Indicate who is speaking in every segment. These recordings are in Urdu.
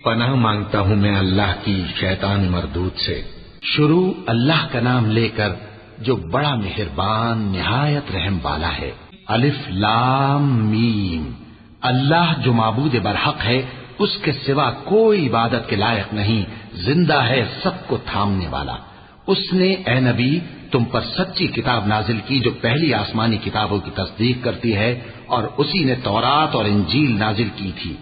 Speaker 1: پناہ مانگتا ہوں میں اللہ کی شیطان مردود سے۔ شروع اللہ کا نام لے کر جو بڑا مہربان نہایت رحم والا ہے۔ الف لام میم۔ اللہ جو معبود برحق ہے، اس کے سوا کوئی عبادت کے لائق نہیں، زندہ ہے سب کو تھامنے والا۔ اس نے اے نبی تم پر سچی کتاب نازل کی جو پہلی آسمانی کتابوں کی تصدیق کرتی ہے، اور اسی نے تورات اور انجیل نازل کی تھی۔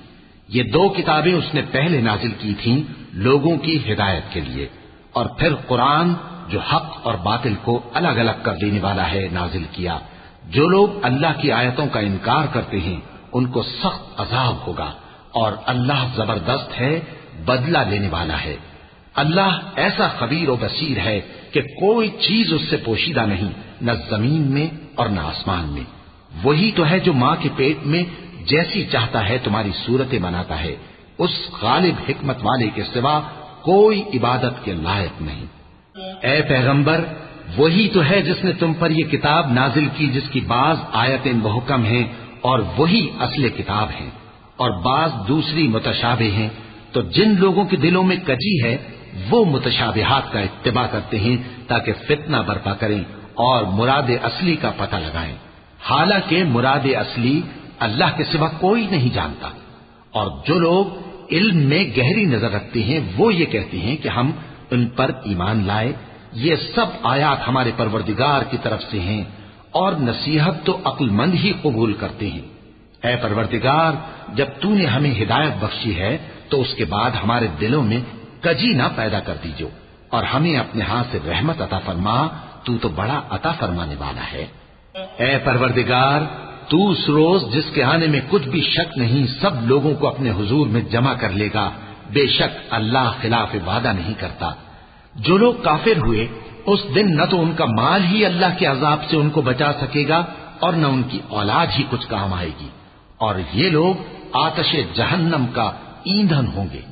Speaker 1: یہ دو کتابیں اس نے پہلے نازل کی تھیں لوگوں کی ہدایت کے لیے، اور پھر قرآن جو حق اور باطل کو الگ الگ کر دینے والا ہے نازل کیا۔ جو لوگ اللہ کی آیتوں کا انکار کرتے ہیں ان کو سخت عذاب ہوگا، اور اللہ زبردست ہے، بدلہ لینے والا ہے۔ اللہ ایسا خبیر و بصیر ہے کہ کوئی چیز اس سے پوشیدہ نہیں، نہ زمین میں اور نہ آسمان میں۔ وہی تو ہے جو ماں کے پیٹ میں جیسی چاہتا ہے تمہاری صورتیں بناتا ہے، اس غالب حکمت والے کے سوا کوئی عبادت کے لائق نہیں۔ اے پیغمبر، وہی تو ہے جس نے تم پر یہ کتاب نازل کی جس کی بعض آیتیں محکم ہیں اور وہی اصل کتاب ہیں، اور بعض دوسری متشابہ ہیں۔ تو جن لوگوں کے دلوں میں کجی ہے وہ متشابہات کا اتباع کرتے ہیں تاکہ فتنہ برپا کریں اور مراد اصلی کا پتہ لگائیں، حالانکہ مراد اصلی اللہ کے سوا کوئی نہیں جانتا۔ اور جو لوگ علم میں گہری نظر رکھتے ہیں وہ یہ کہتے ہیں کہ ہم ان پر ایمان لائے۔ یہ سب آیات ہمارے پروردگار کی طرف سے ہیں، اور نصیحت تو عقل مند ہی قبول کرتے ہیں۔ اے پروردگار، جب تو نے ہمیں ہدایت بخشی ہے تو اس کے بعد ہمارے دلوں میں کجی نہ پیدا کر دیجو، اور ہمیں اپنے ہاتھ سے رحمت عطا فرما، تو بڑا عطا فرمانے والا ہے۔ اے پروردگار، تو اس روز جس کے آنے میں کچھ بھی شک نہیں سب لوگوں کو اپنے حضور میں جمع کر لے گا، بے شک اللہ خلاف وعدہ نہیں کرتا۔ جو لوگ کافر ہوئے اس دن نہ تو ان کا مال ہی اللہ کے عذاب سے ان کو بچا سکے گا اور نہ ان کی اولاد ہی کچھ کام آئے گی، اور یہ لوگ آتش جہنم کا ایندھن ہوں گے۔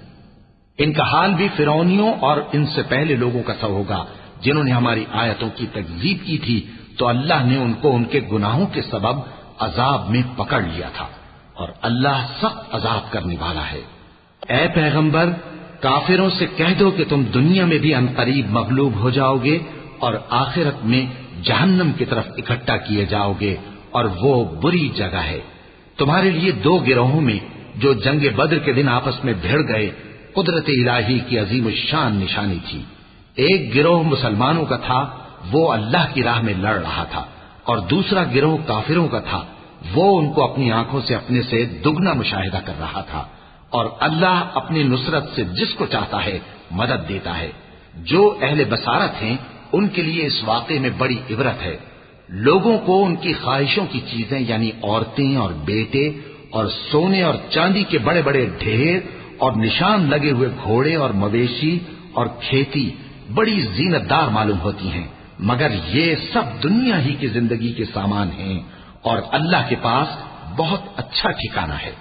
Speaker 1: ان کا حال بھی فرعونیوں اور ان سے پہلے لوگوں کا سا ہوگا جنہوں نے ہماری آیتوں کی تکذیب کی تھی، تو اللہ نے ان کو ان کے گناہوں کے سبب عذاب میں پکڑ لیا تھا، اور اللہ سخت عذاب کرنے والا ہے۔ اے پیغمبر، کافروں سے کہہ دو کہ تم دنیا میں بھی عنقریب مغلوب ہو جاؤ گے اور آخرت میں جہنم کی طرف اکٹھا کیے جاؤ گے، اور وہ بری جگہ ہے۔ تمہارے لیے دو گروہوں میں جو جنگ بدر کے دن آپس میں بھڑ گئے قدرت الہی کی عظیم الشان نشانی تھی۔ ایک گروہ مسلمانوں کا تھا، وہ اللہ کی راہ میں لڑ رہا تھا، اور دوسرا گروہ کافروں کا تھا، وہ ان کو اپنی آنکھوں سے اپنے سے دگنا مشاہدہ کر رہا تھا۔ اور اللہ اپنی نصرت سے جس کو چاہتا ہے مدد دیتا ہے۔ جو اہل بصارت ہیں ان کے لیے اس واقعے میں بڑی عبرت ہے۔ لوگوں کو ان کی خواہشوں کی چیزیں یعنی عورتیں اور بیٹے اور سونے اور چاندی کے بڑے بڑے ڈھیر اور نشان لگے ہوئے گھوڑے اور مویشی اور کھیتی بڑی زینت دار معلوم ہوتی ہیں، مگر یہ سب دنیا ہی کی زندگی کے سامان ہیں، اور اللہ کے پاس بہت اچھا ٹھکانہ ہے۔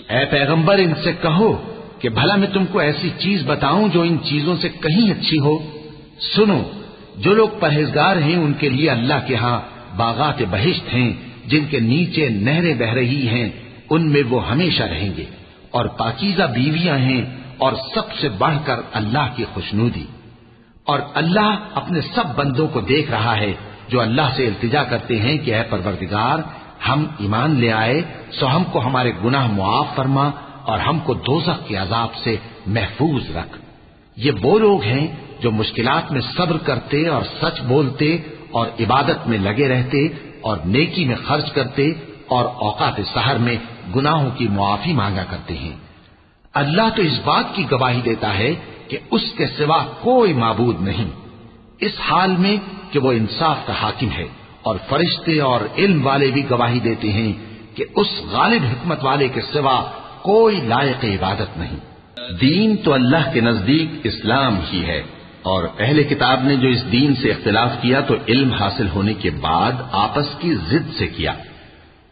Speaker 1: اے پیغمبر، ان سے کہو کہ بھلا میں تم کو ایسی چیز بتاؤں جو ان چیزوں سے کہیں اچھی ہو؟ سنو، جو لوگ پرہیزگار ہیں ان کے لیے اللہ کے ہاں باغات بہشت ہیں جن کے نیچے نہریں بہ رہی ہیں، ان میں وہ ہمیشہ رہیں گے، اور پاکیزہ بیویاں ہیں، اور سب سے بڑھ کر اللہ کی خوشنودی۔ اور اللہ اپنے سب بندوں کو دیکھ رہا ہے جو اللہ سے التجا کرتے ہیں کہ اے پروردگار، ہم ایمان لے آئے سو ہم کو ہمارے گناہ معاف فرما اور ہم کو دوزخ کے عذاب سے محفوظ رکھ۔ یہ وہ لوگ ہیں جو مشکلات میں صبر کرتے اور سچ بولتے اور عبادت میں لگے رہتے اور نیکی میں خرچ کرتے اور اوقات سحر میں گناہوں کی معافی مانگا کرتے ہیں۔ اللہ تو اس بات کی گواہی دیتا ہے کہ اس کے سوا کوئی معبود نہیں، اس حال میں کہ وہ انصاف کا حاکم ہے، اور فرشتے اور علم والے بھی گواہی دیتے ہیں کہ اس غالب حکمت والے کے سوا کوئی لائق عبادت نہیں۔ دین تو اللہ کے نزدیک اسلام ہی ہے، اور اہل کتاب نے جو اس دین سے اختلاف کیا تو علم حاصل ہونے کے بعد آپس کی ضد سے کیا،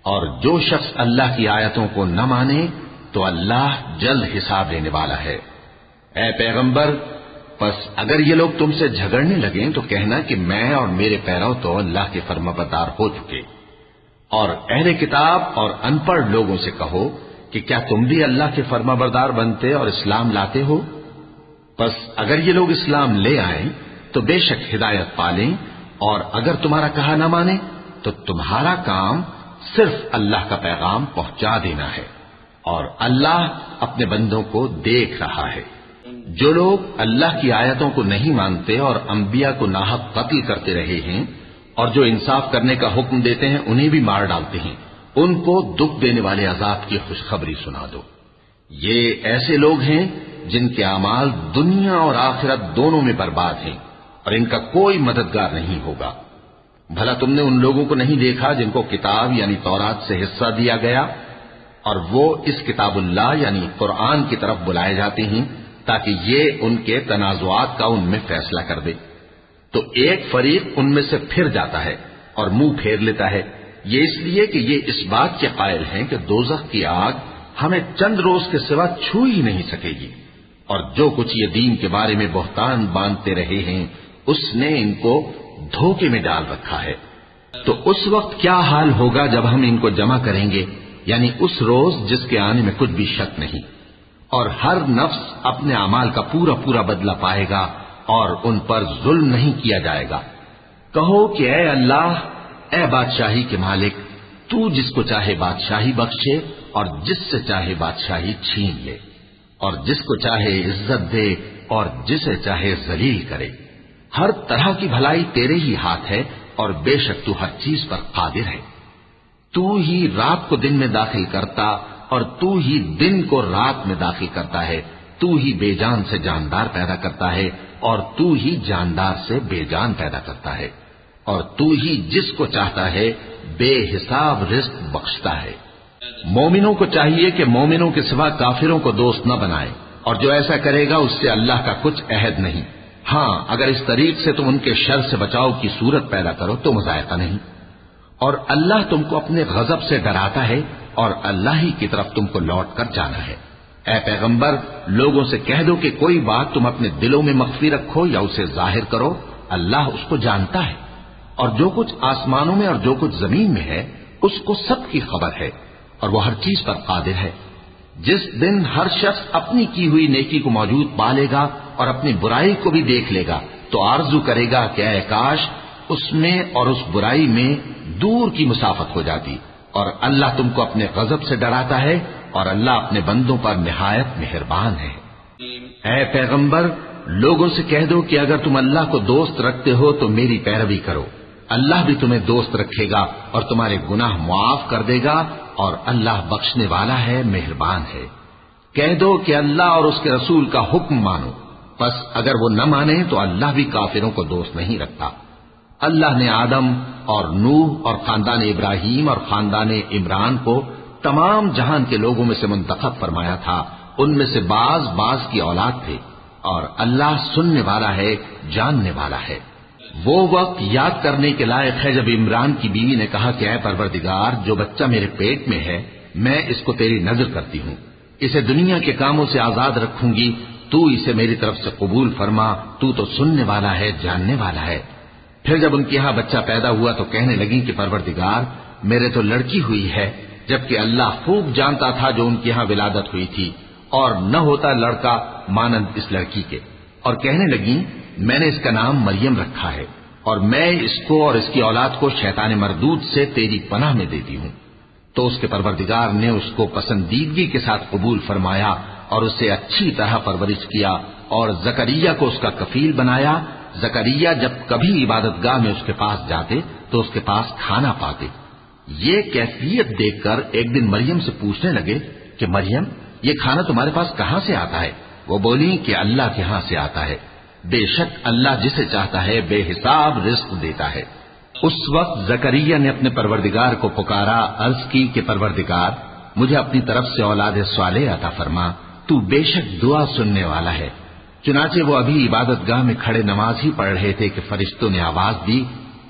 Speaker 1: اور جو شخص اللہ کی آیتوں کو نہ مانے تو اللہ جلد حساب لینے والا ہے۔ اے پیغمبر، پس اگر یہ لوگ تم سے جھگڑنے لگیں تو کہنا کہ میں اور میرے پیرو تو اللہ کے فرمانبردار ہو چکے، اور اہل کتاب اور ان پڑھ لوگوں سے کہو کہ کیا تم بھی اللہ کے فرما بردار بنتے اور اسلام لاتے ہو؟ بس اگر یہ لوگ اسلام لے آئیں تو بے شک ہدایت پالیں، اور اگر تمہارا کہا نہ مانے تو تمہارا کام صرف اللہ کا پیغام پہنچا دینا ہے، اور اللہ اپنے بندوں کو دیکھ رہا ہے۔ جو لوگ اللہ کی آیتوں کو نہیں مانتے اور انبیاء کو ناحق قتل کرتے رہے ہیں، اور جو انصاف کرنے کا حکم دیتے ہیں انہیں بھی مار ڈالتے ہیں، ان کو دکھ دینے والے عذاب کی خوشخبری سنا دو۔ یہ ایسے لوگ ہیں جن کے اعمال دنیا اور آخرت دونوں میں برباد ہیں، اور ان کا کوئی مددگار نہیں ہوگا۔ بھلا تم نے ان لوگوں کو نہیں دیکھا جن کو کتاب یعنی تورات سے حصہ دیا گیا، اور وہ اس کتاب اللہ یعنی قرآن کی طرف بلائے جاتے ہیں تاکہ یہ ان کے تنازعات کا ان میں فیصلہ کر دے، تو ایک فریق ان میں سے پھر جاتا ہے اور منہ پھیر لیتا ہے، یہ اس لیے کہ یہ اس بات کے قائل ہیں کہ دوزخ کی آگ ہمیں چند روز کے سوا چھو ہی نہیں سکے گی، اور جو کچھ یہ دین کے بارے میں بہتان باندھتے رہے ہیں اس نے ان کو دھوکے میں ڈال رکھا ہے۔ تو اس وقت کیا حال ہوگا جب ہم ان کو جمع کریں گے، یعنی اس روز جس کے آنے میں کچھ بھی شک نہیں، اور ہر نفس اپنے اعمال کا پورا پورا بدلہ پائے گا اور ان پر ظلم نہیں کیا جائے گا۔ کہو کہ اے اللہ، اے بادشاہی کے مالک، تو جس کو چاہے بادشاہی بخشے اور جس سے چاہے بادشاہی چھین لے، اور جس کو چاہے عزت دے اور جسے چاہے ذلیل کرے۔ ہر طرح کی بھلائی تیرے ہی ہاتھ ہے، اور بے شک تو ہر چیز پر قادر ہے۔ تو ہی رات کو دن میں داخل کرتا اور تو ہی دن کو رات میں داخل کرتا ہے، تو ہی بے جان سے جاندار پیدا کرتا ہے اور تو ہی جاندار سے بے جان پیدا کرتا ہے، اور تو ہی جس کو چاہتا ہے بے حساب رزق بخشتا ہے۔ مومنوں کو چاہیے کہ مومنوں کے سوا کافروں کو دوست نہ بنائیں، اور جو ایسا کرے گا اس سے اللہ کا کچھ عہد نہیں۔ ہاں، اگر اس طریق سے تم ان کے شر سے بچاؤ کی صورت پیدا کرو تو مذائقہ نہیں۔ اور اللہ تم کو اپنے غضب سے ڈراتا ہے، اور اللہ ہی کی طرف تم کو لوٹ کر جانا ہے۔ اے پیغمبر، لوگوں سے کہہ دو کہ کوئی بات تم اپنے دلوں میں مخفی رکھو یا اسے ظاہر کرو، اللہ اس کو جانتا ہے، اور جو کچھ آسمانوں میں اور جو کچھ زمین میں ہے اس کو سب کی خبر ہے، اور وہ ہر چیز پر قادر ہے۔ جس دن ہر شخص اپنی کی ہوئی نیکی کو موجود پا لے گا اور اپنی برائی کو بھی دیکھ لے گا تو آرزو کرے گا کہ اے کاش اس میں اور اس برائی میں دور کی مسافت ہو جاتی۔ اور اللہ تم کو اپنے غضب سے ڈراتا ہے، اور اللہ اپنے بندوں پر نہایت مہربان ہے۔ اے پیغمبر، لوگوں سے کہہ دو کہ اگر تم اللہ کو دوست رکھتے ہو تو میری پیروی کرو، اللہ بھی تمہیں دوست رکھے گا اور تمہارے گناہ معاف کر دے گا، اور اللہ بخشنے والا ہے، مہربان ہے۔ کہہ دو کہ اللہ اور اس کے رسول کا حکم مانو، پس اگر وہ نہ مانے تو اللہ بھی کافروں کو دوست نہیں رکھتا۔ اللہ نے آدم اور نوح اور خاندان ابراہیم اور خاندان عمران کو تمام جہان کے لوگوں میں سے منتخب فرمایا تھا، ان میں سے بعض کی اولاد تھے، اور اللہ سننے والا ہے، جاننے والا ہے۔ وہ وقت یاد کرنے کے لائق ہے جب عمران کی بیوی نے کہا کہ اے پروردگار، جو بچہ میرے پیٹ میں ہے میں اس کو تیری نظر کرتی ہوں، اسے دنیا کے کاموں سے آزاد رکھوں گی، تو اسے میری طرف سے قبول فرما، تو سننے والا ہے، جاننے والا ہے۔ پھر جب ان کے یہاں بچہ پیدا ہوا تو کہنے لگی کہ پروردگار، میرے تو لڑکی ہوئی ہے، جبکہ اللہ خوب جانتا تھا جو ان کے یہاں ولادت ہوئی تھی، اور نہ ہوتا لڑکا مانند اس لڑکی کے۔ اور کہنے لگی میں نے اس کا نام مریم رکھا ہے، اور میں اس کو اور اس کی اولاد کو شیطان مردود سے تیری پناہ میں دیتی ہوں۔ تو اس کے پروردگار نے اس کو پسندیدگی کے ساتھ قبول فرمایا اور اسے اچھی طرح پرورش کیا، اور زکریا کو اس کا کفیل بنایا۔ زکریا جب کبھی عبادت گاہ میں اس کے پاس جاتے تو اس کے پاس کھانا پاتے۔ یہ کیفیت دیکھ کر ایک دن مریم سے پوچھنے لگے کہ مریم، یہ کھانا تمہارے پاس کہاں سے آتا ہے؟ وہ بولی کہ اللہ کے ہاں سے آتا ہے، بے شک اللہ جسے چاہتا ہے بے حساب رزق دیتا ہے۔ اس وقت زکریا نے اپنے پروردگار کو پکارا، عرض کی کہ پروردگار، مجھے اپنی طرف سے اولاد صالح عطا فرما، تو بے شک دعا سننے والا ہے۔ چنانچہ وہ ابھی عبادت گاہ میں کھڑے نماز ہی پڑھ رہے تھے کہ فرشتوں نے آواز دی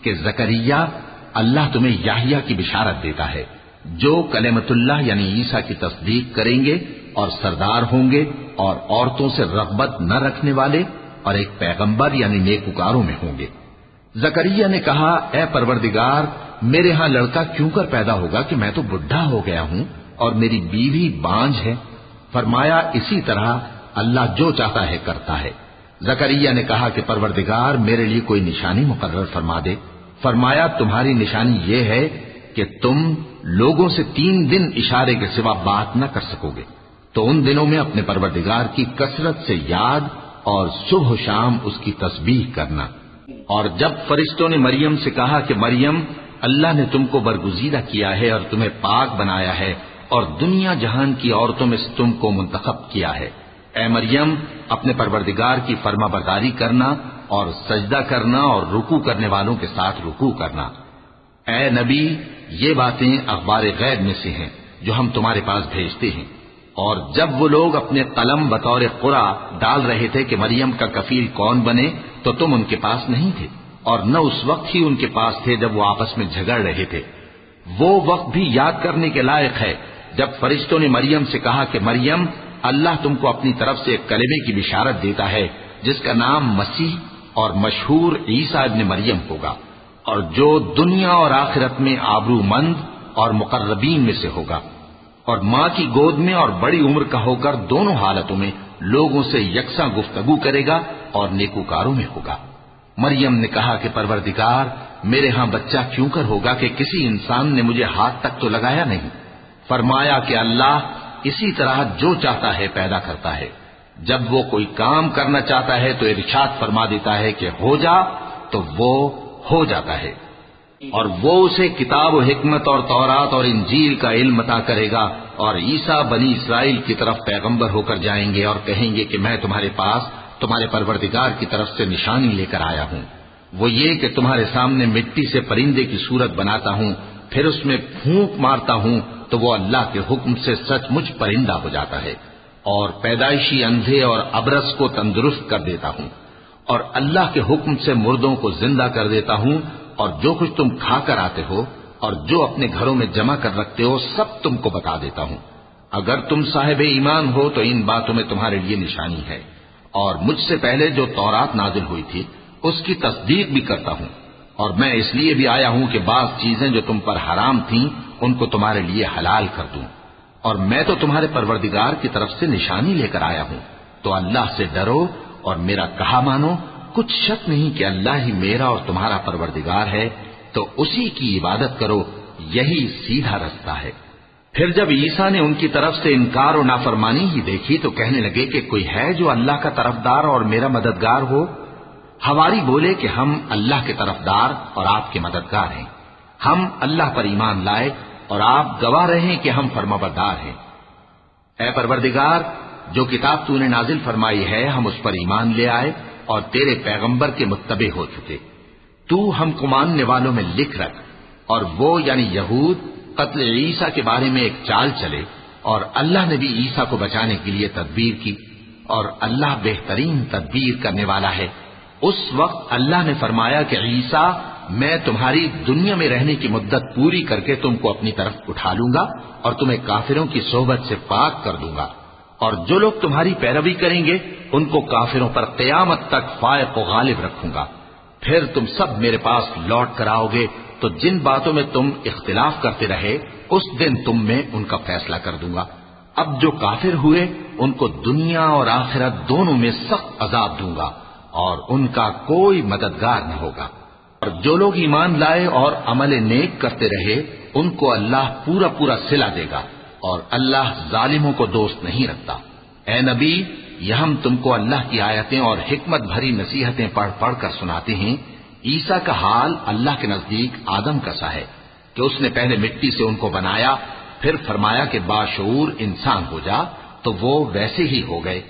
Speaker 1: کہ زکریا، اللہ تمہیں یحییٰ کی بشارت دیتا ہے، جو کلمۃ اللہ یعنی عیسیٰ کی تصدیق کریں گے اور سردار ہوں گے اور عورتوں سے رغبت نہ رکھنے والے، اور ایک پیغمبر یعنی نیکوکاروں میں ہوں گے۔ زکریا نے کہا، اے پروردگار، میرے ہاں لڑکا کیوں کر پیدا ہوگا کہ میں تو بڈھا ہو گیا ہوں اور میری بیوی بانجھ ہے؟ فرمایا اسی طرح اللہ جو چاہتا ہے کرتا ہے۔ زکریا نے کہا کہ پروردگار میرے لیے کوئی نشانی مقرر فرما دے۔ فرمایا تمہاری نشانی یہ ہے کہ تم لوگوں سے 3 دن اشارے کے سوا بات نہ کر سکو گے، تو ان دنوں میں اپنے پروردگار کی کثرت سے یاد اور صبح و شام اس کی تسبیح کرنا۔ اور جب فرشتوں نے مریم سے کہا کہ مریم، اللہ نے تم کو برگزیدہ کیا ہے اور تمہیں پاک بنایا ہے اور دنیا جہان کی عورتوں میں سے تم کو منتخب کیا ہے، اے مریم اپنے پروردگار کی فرما برداری کرنا اور سجدہ کرنا اور رکوع کرنے والوں کے ساتھ رکوع کرنا۔ اے نبی، یہ باتیں اخبار غیب میں سے ہیں جو ہم تمہارے پاس بھیجتے ہیں۔ اور جب وہ لوگ اپنے قلم بطور قرعہ ڈال رہے تھے کہ مریم کا کفیل کون بنے، تو تم ان کے پاس نہیں تھے، اور نہ اس وقت ہی ان کے پاس تھے جب وہ آپس میں جھگڑ رہے تھے۔ وہ وقت بھی یاد کرنے کے لائق ہے جب فرشتوں نے مریم سے کہا کہ مریم، اللہ تم کو اپنی طرف سے ایک کلمے کی بشارت دیتا ہے جس کا نام مسیح اور مشہور عیسیٰ ابن مریم ہوگا، اور جو دنیا اور آخرت میں آبرو مند اور مقربین میں سے ہوگا، اور ماں کی گود میں اور بڑی عمر کا ہو کر دونوں حالتوں میں لوگوں سے یکساں گفتگو کرے گا اور نیکوکاروں میں ہوگا۔ مریم نے کہا کہ پروردگار، میرے ہاں بچہ کیوں کر ہوگا کہ کسی انسان نے مجھے ہاتھ تک تو لگایا نہیں۔ فرمایا کہ اللہ اسی طرح جو چاہتا ہے پیدا کرتا ہے، جب وہ کوئی کام کرنا چاہتا ہے تو ارشاد فرما دیتا ہے کہ ہو جا، تو وہ ہو جاتا ہے۔ اور وہ اسے کتاب و حکمت اور تورات اور انجیل کا علم عطا کرے گا، اور عیسیٰ بنی اسرائیل کی طرف پیغمبر ہو کر جائیں گے اور کہیں گے کہ میں تمہارے پاس تمہارے پروردگار کی طرف سے نشانی لے کر آیا ہوں، وہ یہ کہ تمہارے سامنے مٹی سے پرندے کی صورت بناتا ہوں، پھر اس میں پھونک مارتا ہوں تو وہ اللہ کے حکم سے سچ مچ پرندہ ہو جاتا ہے، اور پیدائشی اندھے اور ابرص کو تندرست کر دیتا ہوں، اور اللہ کے حکم سے مردوں کو زندہ کر دیتا ہوں، اور جو کچھ تم کھا کر آتے ہو اور جو اپنے گھروں میں جمع کر رکھتے ہو سب تم کو بتا دیتا ہوں۔ اگر تم صاحب ایمان ہو تو ان باتوں میں تمہارے لیے نشانی ہے، اور مجھ سے پہلے جو تورات نازل ہوئی تھی اس کی تصدیق بھی کرتا ہوں، اور میں اس لیے بھی آیا ہوں کہ بعض چیزیں جو تم پر حرام تھیں ان کو تمہارے لیے حلال کر دوں، اور میں تو تمہارے پروردگار کی طرف سے نشانی لے کر آیا ہوں، تو اللہ سے ڈرو اور میرا کہا مانو۔ کچھ شک نہیں کہ اللہ ہی میرا اور تمہارا پروردگار ہے، تو اسی کی عبادت کرو، یہی سیدھا رستہ ہے۔ پھر جب عیسیٰ نے ان کی طرف سے انکار و نافرمانی ہی دیکھی تو کہنے لگے کہ کوئی ہے جو اللہ کا طرفدار اور میرا مددگار ہو؟ حواری بولے کہ ہم اللہ کے طرفدار اور آپ کے مددگار ہیں، ہم اللہ پر ایمان لائے اور آپ گواہ رہیں کہ ہم فرمانبردار ہیں۔ اے پروردگار، جو کتاب تو نے نازل فرمائی ہے ہم اس پر ایمان لے آئے اور تیرے پیغمبر کے متبع ہو چکے، تو ہم کو ماننے والوں میں لکھ رکھ۔ اور وہ یعنی یہود قتل عیسیٰ کے بارے میں ایک چال چلے، اور اللہ نے بھی عیسیٰ کو بچانے کے لیے تدبیر کی، اور اللہ بہترین تدبیر کرنے والا ہے۔ اس وقت اللہ نے فرمایا کہ عیسیٰ، میں تمہاری دنیا میں رہنے کی مدت پوری کر کے تم کو اپنی طرف اٹھا لوں گا اور تمہیں کافروں کی صحبت سے پاک کر دوں گا، اور جو لوگ تمہاری پیروی کریں گے ان کو کافروں پر قیامت تک فائق و غالب رکھوں گا۔ پھر تم سب میرے پاس لوٹ کر آؤ گے تو جن باتوں میں تم اختلاف کرتے رہے اس دن تم میں ان کا فیصلہ کر دوں گا۔ اب جو کافر ہوئے ان کو دنیا اور آخرت دونوں میں سخت عذاب دوں گا، اور ان کا کوئی مددگار نہ ہوگا۔ اور جو لوگ ایمان لائے اور عمل نیک کرتے رہے ان کو اللہ پورا پورا صلہ دے گا، اور اللہ ظالموں کو دوست نہیں رکھتا۔ اے نبی، یہ ہم تم کو اللہ کی آیتیں اور حکمت بھری نصیحتیں پڑھ پڑھ کر سناتے ہیں۔ عیسیٰ کا حال اللہ کے نزدیک آدم کا سا ہے کہ اس نے پہلے مٹی سے ان کو بنایا، پھر فرمایا کہ باشعور انسان ہو جا، تو وہ ویسے ہی ہو گئے۔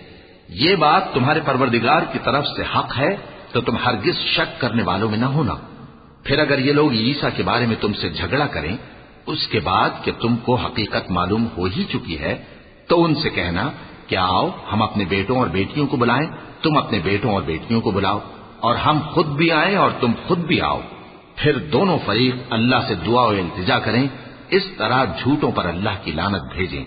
Speaker 1: یہ بات تمہارے پروردگار کی طرف سے حق ہے، تو تم ہرگز شک کرنے والوں میں نہ ہونا۔ پھر اگر یہ لوگ عیسیٰ کے بارے میں تم سے جھگڑا کریں اس کے بعد کہ تم کو حقیقت معلوم ہو ہی چکی ہے، تو ان سے کہنا کہ آؤ ہم اپنے بیٹوں اور بیٹیوں کو بلائیں، تم اپنے بیٹوں اور بیٹیوں کو بلاؤ، اور ہم خود بھی آئیں اور تم خود بھی آؤ، پھر دونوں فریق اللہ سے دعا و التجا کریں، اس طرح جھوٹوں پر اللہ کی لعنت بھیجیں۔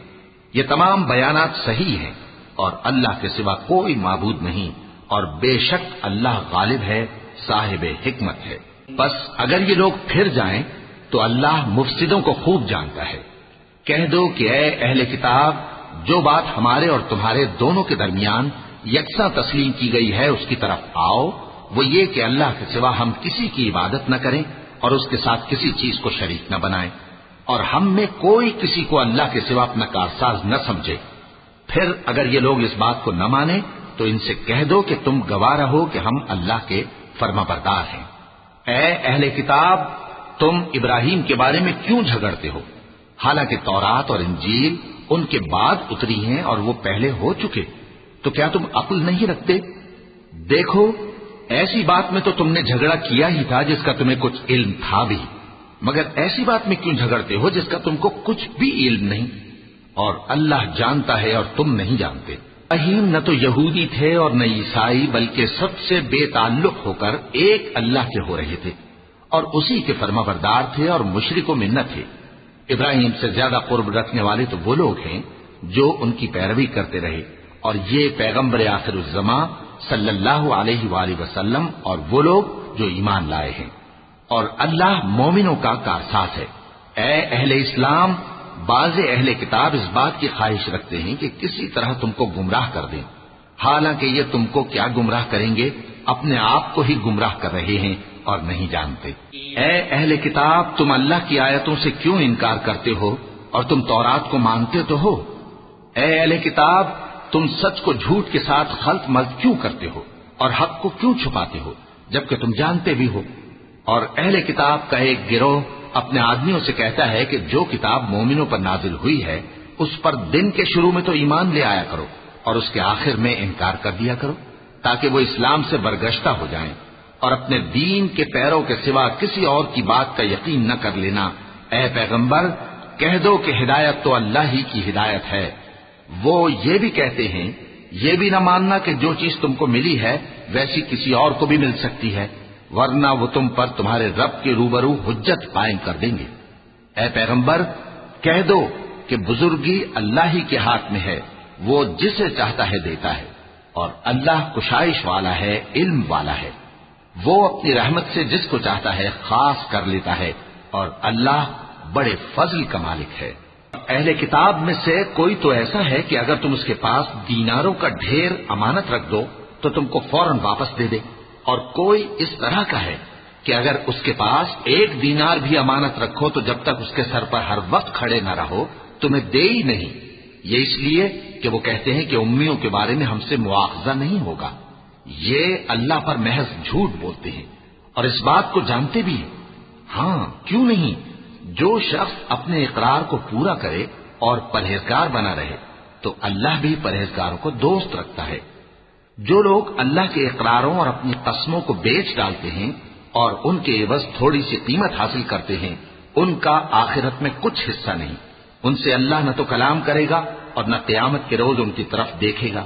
Speaker 1: یہ تمام بیانات صحیح ہیں، اور اللہ کے سوا کوئی معبود نہیں، اور بے شک اللہ غالب ہے، صاحب حکمت ہے۔ بس اگر یہ لوگ پھر جائیں تو اللہ مفسدوں کو خوب جانتا ہے۔ کہہ دو کہ اے اہل کتاب، جو بات ہمارے اور تمہارے دونوں کے درمیان یکساں تسلیم کی گئی ہے اس کی طرف آؤ، وہ یہ کہ اللہ کے سوا ہم کسی کی عبادت نہ کریں اور اس کے ساتھ کسی چیز کو شریک نہ بنائیں، اور ہم میں کوئی کسی کو اللہ کے سوا اپنا کارساز نہ سمجھے۔ پھر اگر یہ لوگ اس بات کو نہ مانیں تو ان سے کہہ دو کہ تم گواہ رہو کہ ہم اللہ کے فرما بردار ہیں۔ اے اہل کتاب، تم ابراہیم کے بارے میں کیوں جھگڑتے ہو؟ حالانکہ تورات اور انجیل ان کے بعد اتری ہیں اور وہ پہلے ہو چکے، تو کیا تم عقل نہیں رکھتے؟ دیکھو، ایسی بات میں تو تم نے جھگڑا کیا ہی تھا جس کا تمہیں کچھ علم تھا بھی، مگر ایسی بات میں کیوں جھگڑتے ہو جس کا تم کو کچھ بھی علم نہیں؟ اور اللہ جانتا ہے اور تم نہیں جانتے۔ ابراہیم نہ تو یہودی تھے اور نہ عیسائی، بلکہ سب سے بے تعلق ہو کر ایک اللہ کے ہو رہے تھے اور اسی کے فرما بردار تھے اور مشرکوں میں نہ تھے۔ ابراہیم سے زیادہ قرب رکھنے والے تو وہ لوگ ہیں جو ان کی پیروی کرتے رہے، اور یہ پیغمبر آخر الزماں صلی اللہ علیہ وآلہ وسلم اور وہ لوگ جو ایمان لائے ہیں، اور اللہ مومنوں کا کارساز ہے۔ اے اہل اسلام، بعض اہل کتاب اس بات کی خواہش رکھتے ہیں کہ کسی طرح تم کو گمراہ کر دیں، حالانکہ یہ تم کو کیا گمراہ کریں گے، اپنے آپ کو ہی گمراہ کر رہے ہیں اور نہیں جانتے۔ اے اہل کتاب، تم اللہ کی آیتوں سے کیوں انکار کرتے ہو اور تم تورات کو مانتے تو ہو؟ اے اہل کتاب، تم سچ کو جھوٹ کے ساتھ خلط ملط کیوں کرتے ہو اور حق کو کیوں چھپاتے ہو جبکہ تم جانتے بھی ہو؟ اور اہل کتاب کا ایک گروہ اپنے آدمیوں سے کہتا ہے کہ جو کتاب مومنوں پر نازل ہوئی ہے اس پر دن کے شروع میں تو ایمان لے آیا کرو اور اس کے آخر میں انکار کر دیا کرو، تاکہ وہ اسلام سے برگشتہ ہو جائیں، اور اپنے دین کے پیروں کے سوا کسی اور کی بات کا یقین نہ کر لینا۔ اے پیغمبر، کہہ دو کہ ہدایت تو اللہ ہی کی ہدایت ہے۔ وہ یہ بھی کہتے ہیں، یہ بھی نہ ماننا کہ جو چیز تم کو ملی ہے ویسی کسی اور کو بھی مل سکتی ہے، ورنہ وہ تم پر تمہارے رب کے روبرو حجت قائم کر دیں گے۔ اے پیغمبر، کہہ دو کہ بزرگی اللہ ہی کے ہاتھ میں ہے، وہ جسے چاہتا ہے دیتا ہے، اور اللہ کشائش والا ہے، علم والا ہے، وہ اپنی رحمت سے جس کو چاہتا ہے خاص کر لیتا ہے، اور اللہ بڑے فضل کا مالک ہے۔ اہل کتاب میں سے کوئی تو ایسا ہے کہ اگر تم اس کے پاس دیناروں کا ڈھیر امانت رکھ دو تو تم کو فوراً واپس دے دے، اور کوئی اس طرح کا ہے کہ اگر اس کے پاس ایک دینار بھی امانت رکھو تو جب تک اس کے سر پر ہر وقت کھڑے نہ رہو تمہیں دے ہی نہیں۔ یہ اس لیے کہ وہ کہتے ہیں کہ امیوں کے بارے میں ہم سے مواخذہ نہیں ہوگا۔ یہ اللہ پر محض جھوٹ بولتے ہیں اور اس بات کو جانتے بھی ہیں۔ ہاں، کیوں نہیں؟ جو شخص اپنے اقرار کو پورا کرے اور پرہیزگار بنا رہے تو اللہ بھی پرہیزگاروں کو دوست رکھتا ہے۔ جو لوگ اللہ کے اقراروں اور اپنی قسموں کو بیچ ڈالتے ہیں اور ان کے عوض تھوڑی سی قیمت حاصل کرتے ہیں، ان کا آخرت میں کچھ حصہ نہیں۔ ان سے اللہ نہ تو کلام کرے گا اور نہ قیامت کے روز ان کی طرف دیکھے گا،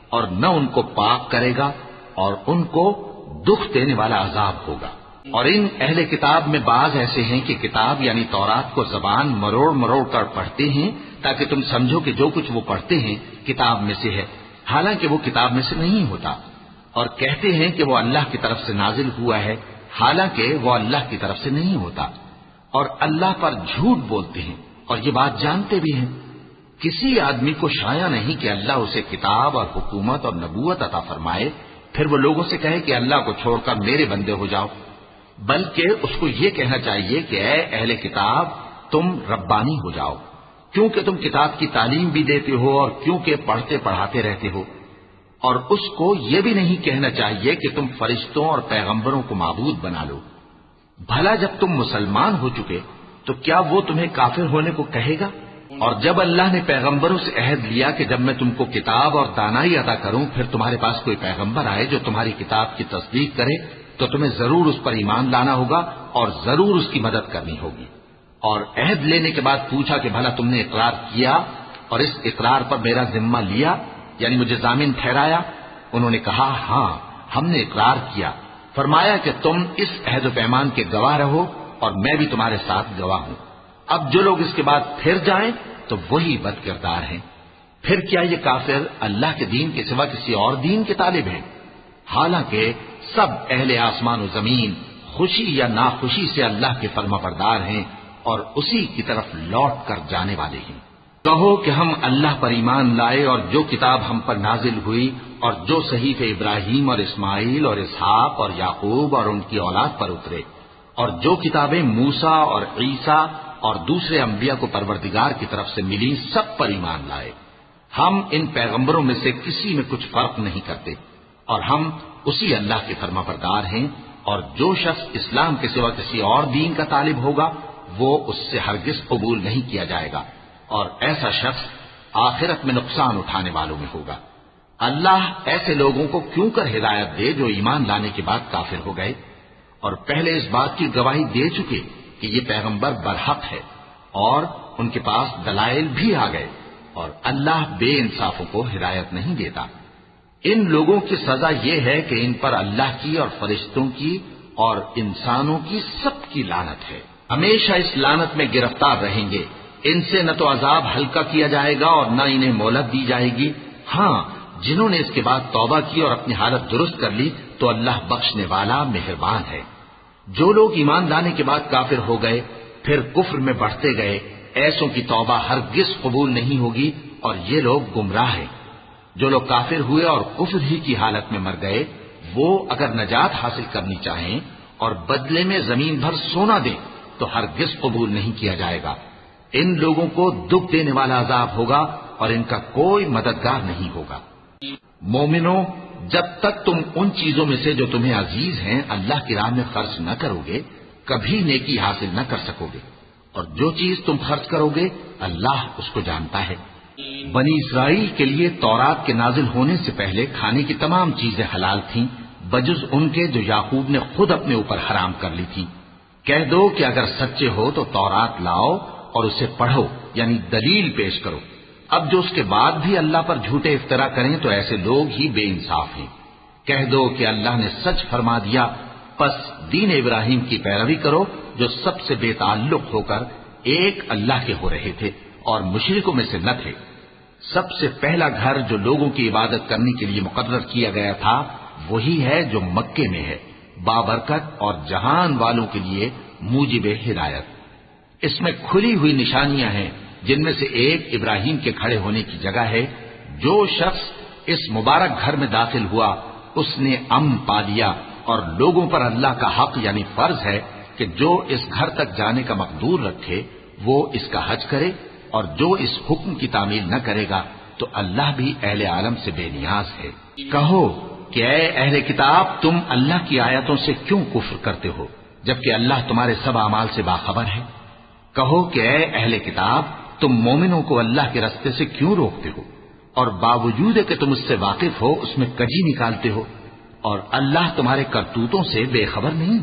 Speaker 1: اور نہ ان کو پاک کرے گا، اور ان کو دکھ دینے والا عذاب ہوگا۔ اور ان اہل کتاب میں بعض ایسے ہیں کہ کتاب یعنی تورات کو زبان مروڑ مروڑ کر پڑھتے ہیں تاکہ تم سمجھو کہ جو کچھ وہ پڑھتے ہیں کتاب میں سے ہے، حالانکہ وہ کتاب میں سے نہیں ہوتا، اور کہتے ہیں کہ وہ اللہ کی طرف سے نازل ہوا ہے، حالانکہ وہ اللہ کی طرف سے نہیں ہوتا، اور اللہ پر جھوٹ بولتے ہیں اور یہ بات جانتے بھی ہیں۔ کسی آدمی کو شایع نہیں کہ اللہ اسے کتاب اور حکومت اور نبوت عطا فرمائے پھر وہ لوگوں سے کہے کہ اللہ کو چھوڑ کر میرے بندے ہو جاؤ، بلکہ اس کو یہ کہنا چاہیے کہ اے اہل کتاب، تم ربانی ہو جاؤ، کیونکہ تم کتاب کی تعلیم بھی دیتے ہو اور کیونکہ پڑھتے پڑھاتے رہتے ہو۔ اور اس کو یہ بھی نہیں کہنا چاہیے کہ تم فرشتوں اور پیغمبروں کو معبود بنا لو۔ بھلا جب تم مسلمان ہو چکے تو کیا وہ تمہیں کافر ہونے کو کہے گا؟ اور جب اللہ نے پیغمبروں سے عہد لیا کہ جب میں تم کو کتاب اور دانائی عطا کروں پھر تمہارے پاس کوئی پیغمبر آئے جو تمہاری کتاب کی تصدیق کرے تو تمہیں ضرور اس پر ایمان لانا ہوگا اور ضرور اس کی مدد کرنی ہوگی۔ اور عہد لینے کے بعد پوچھا کہ بھلا تم نے اقرار کیا اور اس اقرار پر میرا ذمہ لیا، یعنی مجھے ضامن ٹھہرایا؟ انہوں نے کہا ہاں، ہم نے اقرار کیا۔ فرمایا کہ تم اس عہد و پیمان کے گواہ رہو اور میں بھی تمہارے ساتھ گواہ ہوں۔ اب جو لوگ اس کے بعد پھر جائیں تو وہی بد کردار ہیں۔ پھر کیا یہ کافر اللہ کے دین کے سوا کسی اور دین کے طالب ہیں؟ حالانکہ سب اہل آسمان و زمین خوشی یا ناخوشی سے اللہ کے فرما بردار ہیں اور اسی کی طرف لوٹ کر جانے والے ہیں۔ کہو کہ ہم اللہ پر ایمان لائے اور جو کتاب ہم پر نازل ہوئی اور جو صحیفے ابراہیم اور اسماعیل اور اسحاق اور یعقوب اور ان کی اولاد پر اترے، اور جو کتابیں موسیٰ اور عیسیٰ اور دوسرے انبیاء کو پروردگار کی طرف سے ملی، سب پر ایمان لائے۔ ہم ان پیغمبروں میں سے کسی میں کچھ فرق نہیں کرتے، اور ہم اسی اللہ کے فرما بردار ہیں، اور جو شخص اسلام کے سوا کسی اور دین کا طالب ہوگا وہ اس سے ہرگز قبول نہیں کیا جائے گا، اور ایسا شخص آخرت میں نقصان اٹھانے والوں میں ہوگا۔ اللہ ایسے لوگوں کو کیوں کر ہدایت دے جو ایمان لانے کے بعد کافر ہو گئے اور پہلے اس بات کی گواہی دے چکے کہ یہ پیغمبر برحق ہے، اور ان کے پاس دلائل بھی آ گئے، اور اللہ بے انصافوں کو ہدایت نہیں دیتا۔ ان لوگوں کی سزا یہ ہے کہ ان پر اللہ کی اور فرشتوں کی اور انسانوں کی سب کی لعنت ہے، ہمیشہ اس لعنت میں گرفتار رہیں گے۔ ان سے نہ تو عذاب ہلکا کیا جائے گا اور نہ انہیں مہلت دی جائے گی۔ ہاں، جنہوں نے اس کے بعد توبہ کی اور اپنی حالت درست کر لی تو اللہ بخشنے والا مہربان ہے۔ جو لوگ ایمان لانے کے بعد کافر ہو گئے پھر کفر میں بڑھتے گئے، ایسوں کی توبہ ہرگز قبول نہیں ہوگی، اور یہ لوگ گمراہ ہیں۔ جو لوگ کافر ہوئے اور کفر ہی کی حالت میں مر گئے، وہ اگر نجات حاصل کرنی چاہیں اور بدلے میں زمین بھر سونا دیں تو ہرگز قبول نہیں کیا جائے گا۔ ان لوگوں کو دکھ دینے والا عذاب ہوگا اور ان کا کوئی مددگار نہیں ہوگا۔ مومنوں، جب تک تم ان چیزوں میں سے جو تمہیں عزیز ہیں اللہ کی راہ میں خرچ نہ کرو گے، کبھی نیکی حاصل نہ کر سکو گے، اور جو چیز تم خرچ کرو گے اللہ اس کو جانتا ہے۔ بنی اسرائیل کے لیے تورات کے نازل ہونے سے پہلے کھانے کی تمام چیزیں حلال تھیں بجز ان کے جو یعقوب نے خود اپنے اوپر حرام کر لی تھی۔ کہہ دو کہ اگر سچے ہو تو تورات لاؤ اور اسے پڑھو، یعنی دلیل پیش کرو۔ اب جو اس کے بعد بھی اللہ پر جھوٹے افطرا کریں تو ایسے لوگ ہی بے انصاف ہیں۔ کہہ دو کہ اللہ نے سچ فرما دیا، پس دین ابراہیم کی پیروی کرو جو سب سے بے تعلق ہو کر ایک اللہ کے ہو رہے تھے اور مشرکوں میں سے نہ تھے۔ سب سے پہلا گھر جو لوگوں کی عبادت کرنے کے لیے مقرر کیا گیا تھا وہی ہے جو مکے میں ہے، بابرکت اور جہان والوں کے لیے موجب ہدایت۔ اس میں کھلی ہوئی نشانیاں ہیں، جن میں سے ایک ابراہیم کے کھڑے ہونے کی جگہ ہے۔ جو شخص اس مبارک گھر میں داخل ہوا اس نے امن پا لیا، اور لوگوں پر اللہ کا حق یعنی فرض ہے کہ جو اس گھر تک جانے کا مقدور رکھے وہ اس کا حج کرے، اور جو اس حکم کی تعمیل نہ کرے گا تو اللہ بھی اہل عالم سے بے نیاز ہے۔ کہو کہ اے اہل کتاب، تم اللہ کی آیتوں سے کیوں کفر کرتے ہو جبکہ اللہ تمہارے سب اعمال سے باخبر ہے؟ کہو کہ اے اہل کتاب، تم مومنوں کو اللہ کے رستے سے کیوں روکتے ہو، اور باوجود کہ تم اس سے واقف ہو اس میں کجی نکالتے ہو، اور اللہ تمہارے کرتوتوں سے بے خبر نہیں؟